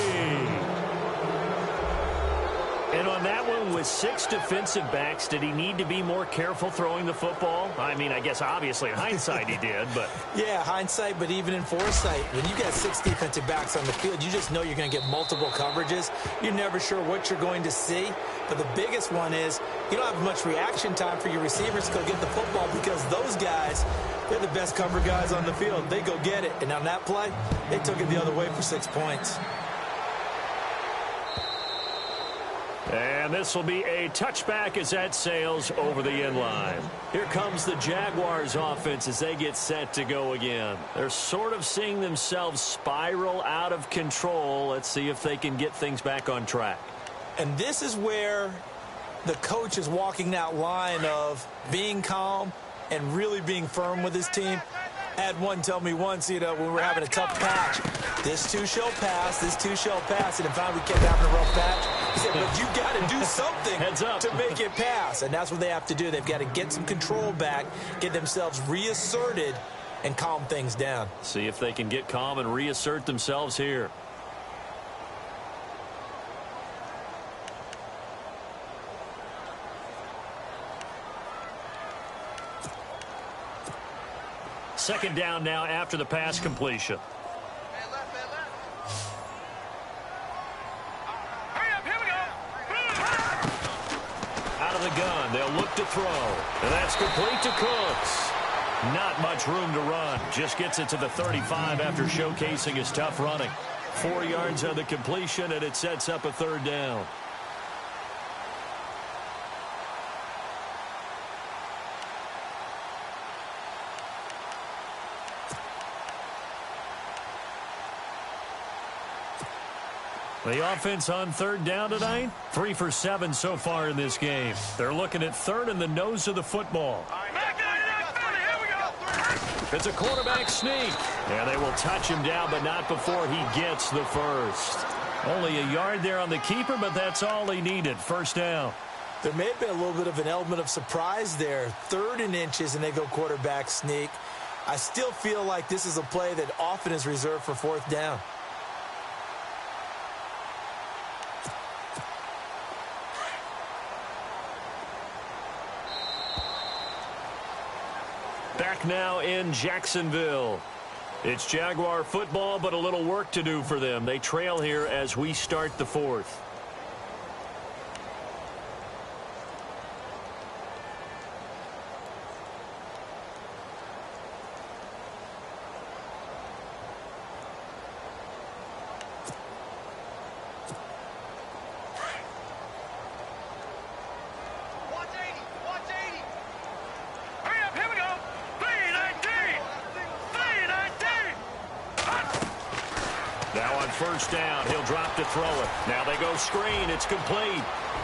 And on that one, with 6 defensive backs, did he need to be more careful throwing the football? I mean, I guess obviously in hindsight he did, but... Yeah, hindsight, but even in foresight, when you got 6 defensive backs on the field, you just know you're going to get multiple coverages. You're never sure what you're going to see. But the biggest one is you don't have much reaction time for your receivers to go get the football because those guys, they're the best cover guys on the field. They go get it. And on that play, they took it the other way for 6 points. And this will be a touchback as that sails over the end line. Here comes the Jaguars offense as they get set to go again. They're sort of seeing themselves spiral out of control. Let's see if they can get things back on track. And this is where the coach is walking that line of being calm and really being firm with his team. I had one tell me once, when we were having a tough patch, this too shall pass, this too shall pass. And in fact, we kept having a rough patch. He said, but you got to do something to make it pass. And that's what they have to do. They've got to get some control back, get themselves reasserted, and calm things down. See if they can get calm and reassert themselves here. Second down now after the pass completion. Out of the gun, they'll look to throw. And that's complete to Cooks. Not much room to run. Just gets it to the 35 after showcasing his tough running. 4 yards on the completion, and it sets up a third down. The offense on third down tonight, 3 for 7 so far in this game. They're looking at third in the nose of the football. It's a quarterback sneak. And they will touch him down, but not before he gets the first. Only a yard there on the keeper, but that's all he needed. First down. There may have been a little bit of an element of surprise there. 3rd and inches, and they go quarterback sneak. I still feel like this is a play that often is reserved for 4th down. Back now in Jacksonville. It's Jaguar football, but a little work to do for them. They trail here as we start the 4th. First down, he'll drop to throw it. Now they go screen, it's complete.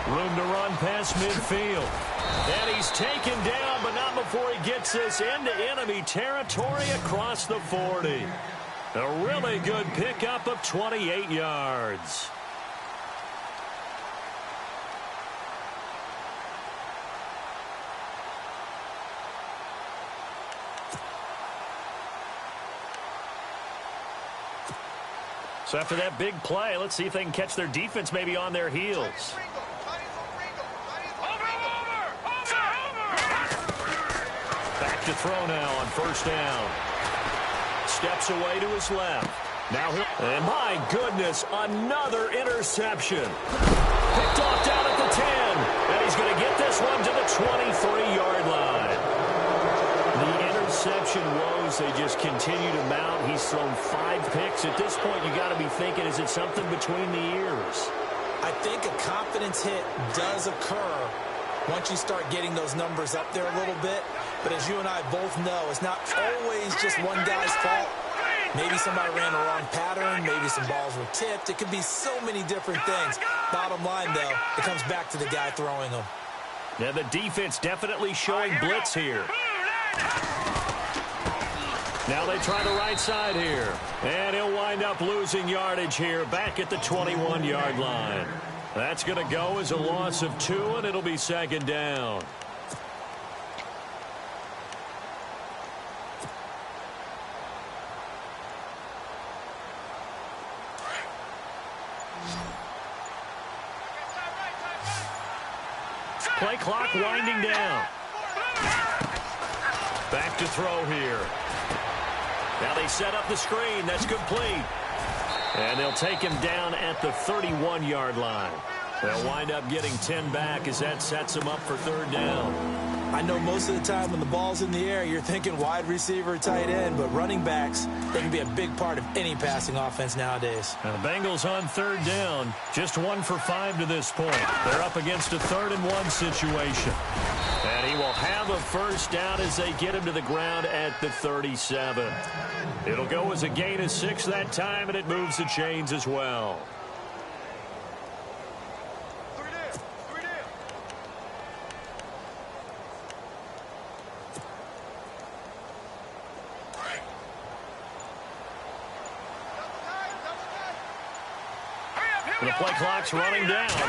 Room to run past midfield. And he's taken down, but not before he gets this into enemy territory across the 40. A really good pickup of 28 yards. So after that big play, let's see if they can catch their defense maybe on their heels. Back to throw now on first down. Steps away to his left. Now and my goodness, another interception. Picked off down at the 10. And he's going to get this one to the 23-yard line. The interception woes, they just continue to mount. He's thrown 5 picks. At this point, you got to be thinking, is it something between the ears? I think a confidence hit does occur once you start getting those numbers up there a little bit. But as you and I both know, it's not always just one guy's fault. Maybe somebody ran the wrong pattern. Maybe some balls were tipped. It could be so many different things. Bottom line, though, it comes back to the guy throwing them. Now the defense definitely showing blitz here. Now they try the right side here. And he'll wind up losing yardage here back at the 21-yard line. That's going to go as a loss of 2, and it'll be second down. Play clock winding down. Back to throw here. Now they set up the screen. That's complete. And they'll take him down at the 31-yard line. They'll wind up getting 10 back as that sets them up for third down. I know most of the time when the ball's in the air, you're thinking wide receiver, tight end, but running backs, they can be a big part of any passing offense nowadays. Now the Bengals on third down, just 1 for 5 to this point. They're up against a 3rd-and-1 situation. And he will have a first down as they get him to the ground at the 37. It'll go as a gain of 6 that time, and it moves the chains as well. The play clock's running down.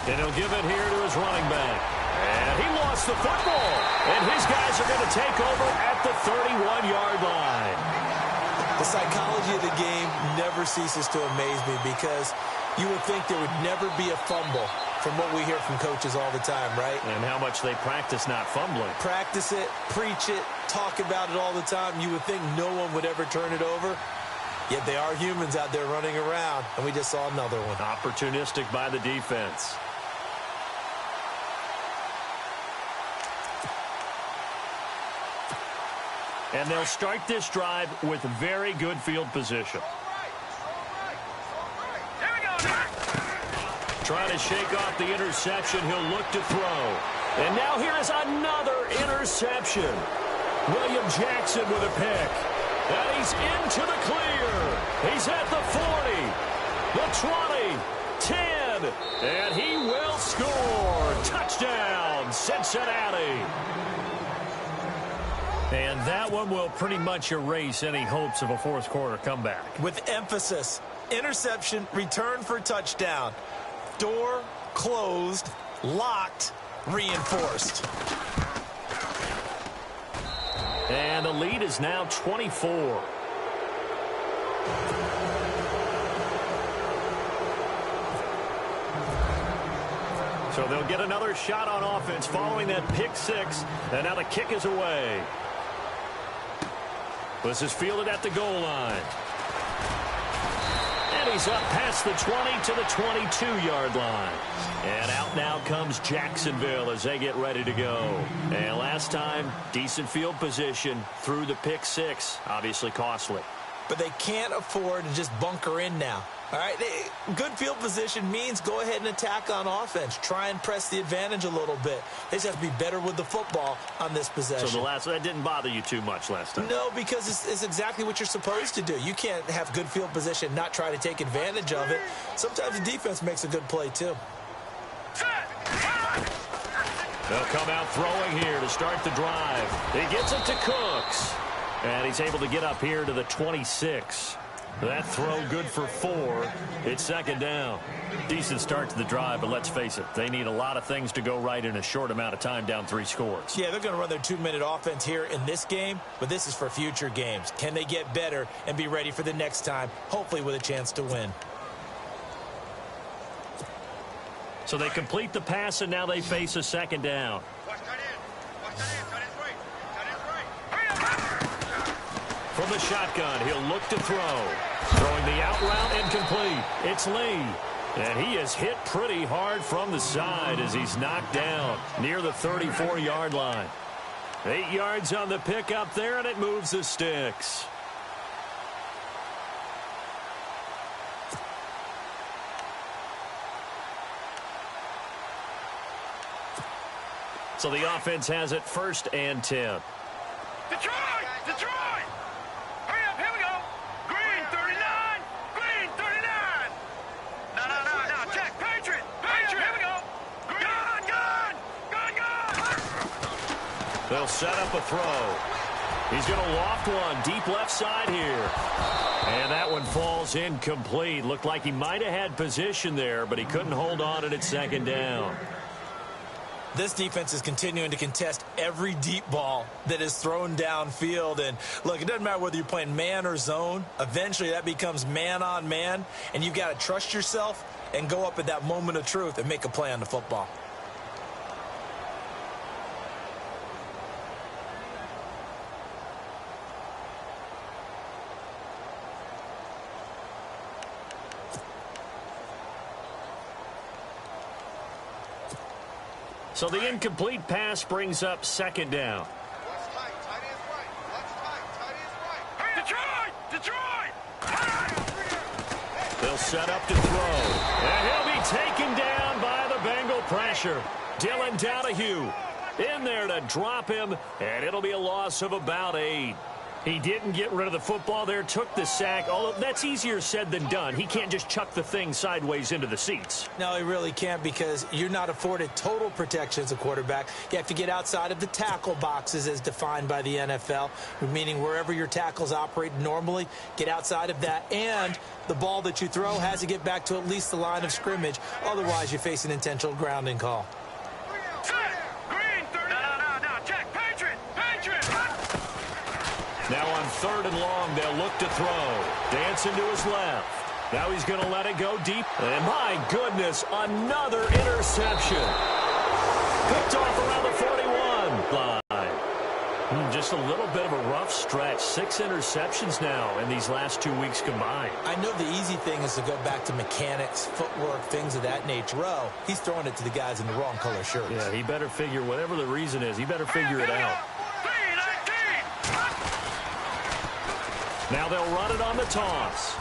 And he'll give it here to his running back. And he lost the football. And his guys are going to take over at the 31-yard line. The psychology of the game never ceases to amaze me because you would think there would never be a fumble from what we hear from coaches all the time, right? And how much they practice not fumbling. Practice it, preach it, talk about it all the time. You would think no one would ever turn it over. Yet they are humans out there running around, and we just saw another one. Opportunistic by the defense. And they'll start this drive with very good field position. Trying to shake off the interception. He'll look to throw. And now here is another interception. William Jackson with a pick. And he's into the clear. He's at the 40, the 20, 10, and he will score. Touchdown, Cincinnati. And that one will pretty much erase any hopes of a fourth quarter comeback. With emphasis, Interception, return for touchdown. Door closed, locked, reinforced. And the lead is now 24. So they'll get another shot on offense following that pick six. And now the kick is away. This is fielded at the goal line. And he's up past the 20 to the 22-yard line. And out now comes Jacksonville as they get ready to go. And last time, decent field position through the pick six. Obviously costly. But they can't afford to just bunker in now. All right, good field position means go ahead and attack on offense. Try and press the advantage a little bit. They just have to be better with the football on this possession. So that didn't bother you too much last time? No, because it's exactly what you're supposed to do. You can't have good field position, not try to take advantage of it. Sometimes the defense makes a good play, too. They'll come out throwing here to start the drive. He gets it to Cooks. And he's able to get up here to the 26. That throw good for 4. It's second down. Decent start to the drive, but let's face it, they need a lot of things to go right in a short amount of time, down 3 scores. Yeah, they're going to run their 2-minute offense here in this game, but this is for future games. Can they get better and be ready for the next time, hopefully with a chance to win? So they complete the pass, and now they face a second down. From the shotgun, he'll look to throw. Throwing the out route incomplete. It's Lee. And he is hit pretty hard from the side as he's knocked down near the 34-yard line. 8 yards on the pickup there, and it moves the sticks. So the offense has it 1st and 10. Detroit! Detroit! Hurry up, here we go. Green 39. Green 39. No. Check. Patriot. Here we go. Gun. They'll set up a throw. He's going to loft one deep left side here. And that one falls incomplete. Looked like he might have had position there, but he couldn't hold on it at second down. This defense is continuing to contest every deep ball that is thrown downfield. And, look, it doesn't matter whether you're playing man or zone. Eventually, that becomes man-on-man, and you've got to trust yourself and go up at that moment of truth and make a play on the football. So the incomplete pass brings up second down. They'll set up to throw. And he'll be taken down by the Bengal pressure. Dylan Donahue in there to drop him, and it'll be a loss of about 8. He didn't get rid of the football there, took the sack. Although that's easier said than done. He can't just chuck the thing sideways into the seats. No, he really can't, because you're not afforded total protection as a quarterback. You have to get outside of the tackle boxes as defined by the NFL, meaning wherever your tackles operate normally, get outside of that. And the ball that you throw has to get back to at least the line of scrimmage. Otherwise, you face an intentional grounding call. Now on 3rd and long, they'll look to throw. Dancing to his left. Now he's going to let it go deep. And my goodness, another interception. Picked off around the 41 line. Just a little bit of a rough stretch. 6 interceptions now in these last 2 weeks combined. I know the easy thing is to go back to mechanics, footwork, things of that nature. He's throwing it to the guys in the wrong color shirts. Yeah, he better figure, whatever the reason is, he better figure it out. Now they'll run it on the toss.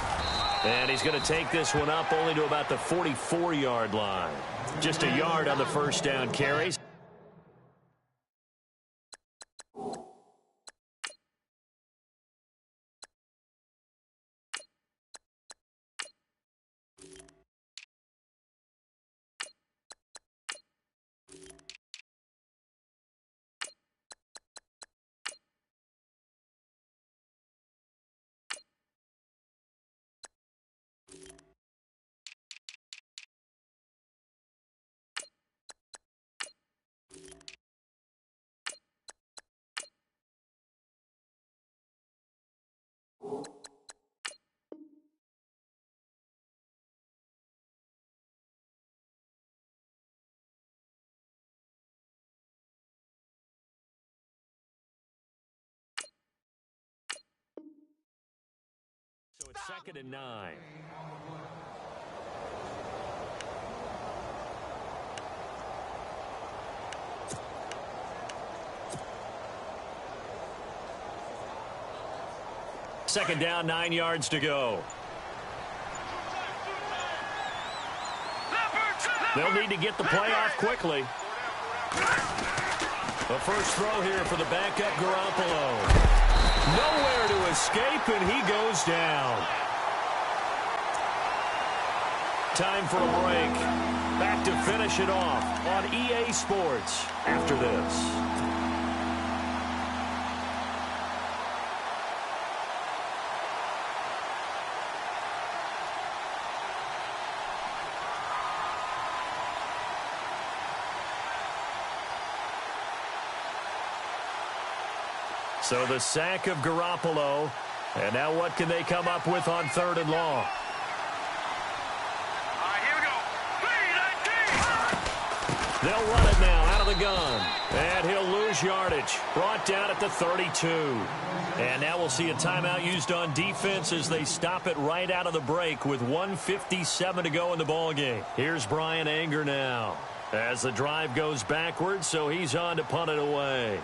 And he's going to take this one up only to about the 44-yard line. Just a yard on the first down carries. 2nd and 9. Second down, 9 yards to go. They'll need to get the play off quickly. The first throw here for the backup Garoppolo. Nowhere to escape, and he goes down. Time for a break. Back to finish it off on EA Sports after this. So the sack of Garoppolo. And now what can they come up with on 3rd and long? Here we go. They'll run it now out of the gun. And he'll lose yardage. Brought down at the 32. And now we'll see a timeout used on defense as they stop it right out of the break with 1:57 to go in the ballgame. Here's Brian Anger now as the drive goes backwards, so he's on to punt it away.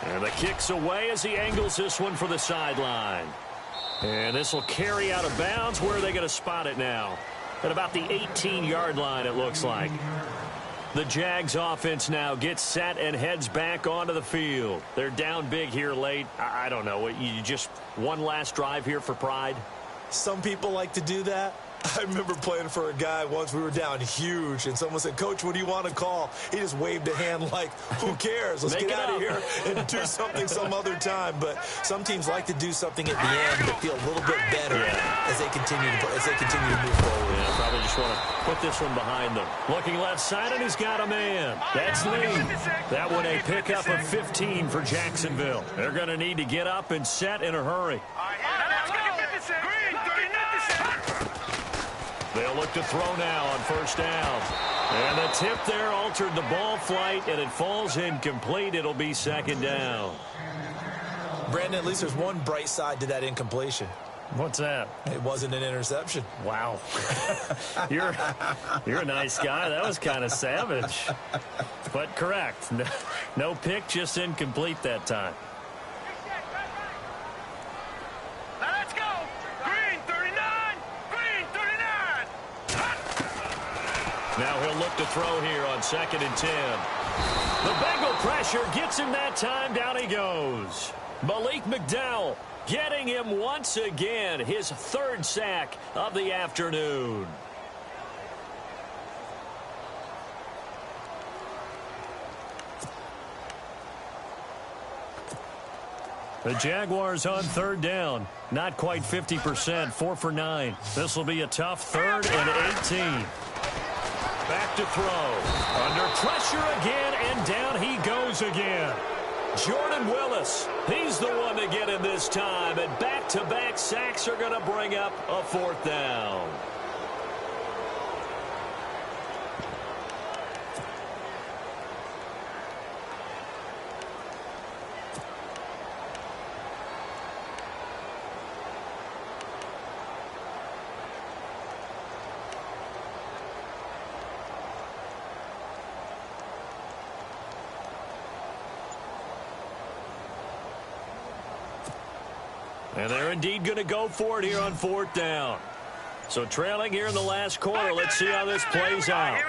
And the kick's away as he angles this one for the sideline. And this will carry out of bounds. Where are they going to spot it now? At about the 18-yard line, it looks like. The Jags offense now gets set and heads back onto the field. They're down big here late. I don't know. You just one last drive here for pride? Some people like to do that. I remember playing for a guy once. We were down huge, and someone said, "Coach, what do you want to call?" He just waved a hand like, "Who cares? Let's get out of here and do something some other time." But some teams like to do something at the end that feel a little bit better as they continue to move forward. Yeah, probably just want to put this one behind them. Looking left side, and he's got a man. That's Lee. That one a pickup of 15 for Jacksonville. They're going to need to get up and set in a hurry. They'll look to throw now on 1st down. And the tip there altered the ball flight, and it falls incomplete. It'll be 2nd down. Brandon, at least there's one bright side to that incompletion. What's that? It wasn't an interception. Wow. You're a nice guy. That was kind of savage. But correct. No pick, just incomplete that time. Now he'll look to throw here on 2nd and 10. The Bengal pressure gets him that time. Down he goes. Malik McDowell getting him once again. His 3rd sack of the afternoon. The Jaguars on 3rd down. Not quite 50%. 4 for 9. This will be a tough 3rd and 18. Back to throw. Under pressure again, and down he goes again. Jordan Willis, he's the one to get him this time, and back-to-back sacks are going to bring up a 4th down. And they're indeed going to go for it here on 4th down. So trailing here in the last quarter. Let's see how this plays out.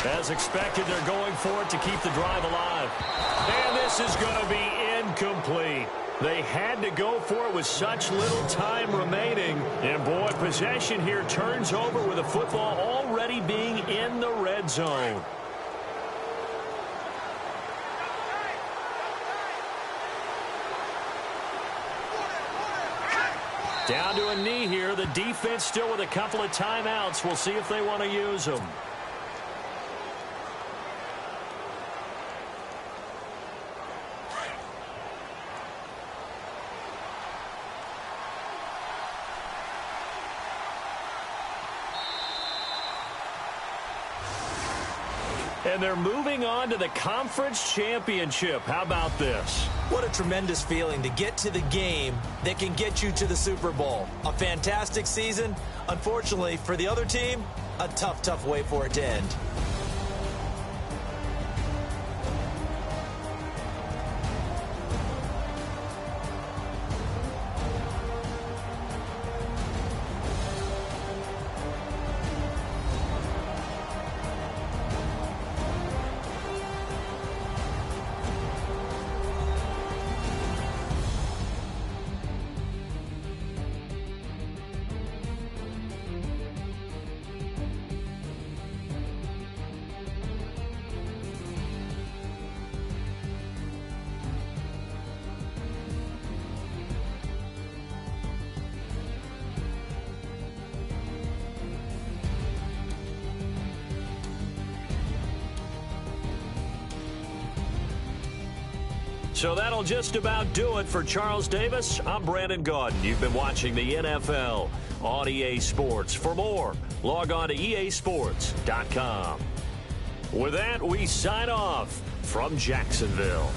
As expected, they're going for it to keep the drive alive. And this is going to be incomplete. They had to go for it with such little time remaining. And, boy, possession here turns over with the football already being in the red zone. Down to a knee here. The defense still with a couple of timeouts. We'll see if they want to use them. And they're moving on to the conference championship. How about this? What a tremendous feeling to get to the game that can get you to the Super Bowl. A fantastic season. Unfortunately, for the other team, a tough, tough way for it to end. So that'll just about do it for Charles Davis. I'm Brandon Gaudin. You've been watching the NFL on EA Sports. For more, log on to easports.com. With that, we sign off from Jacksonville.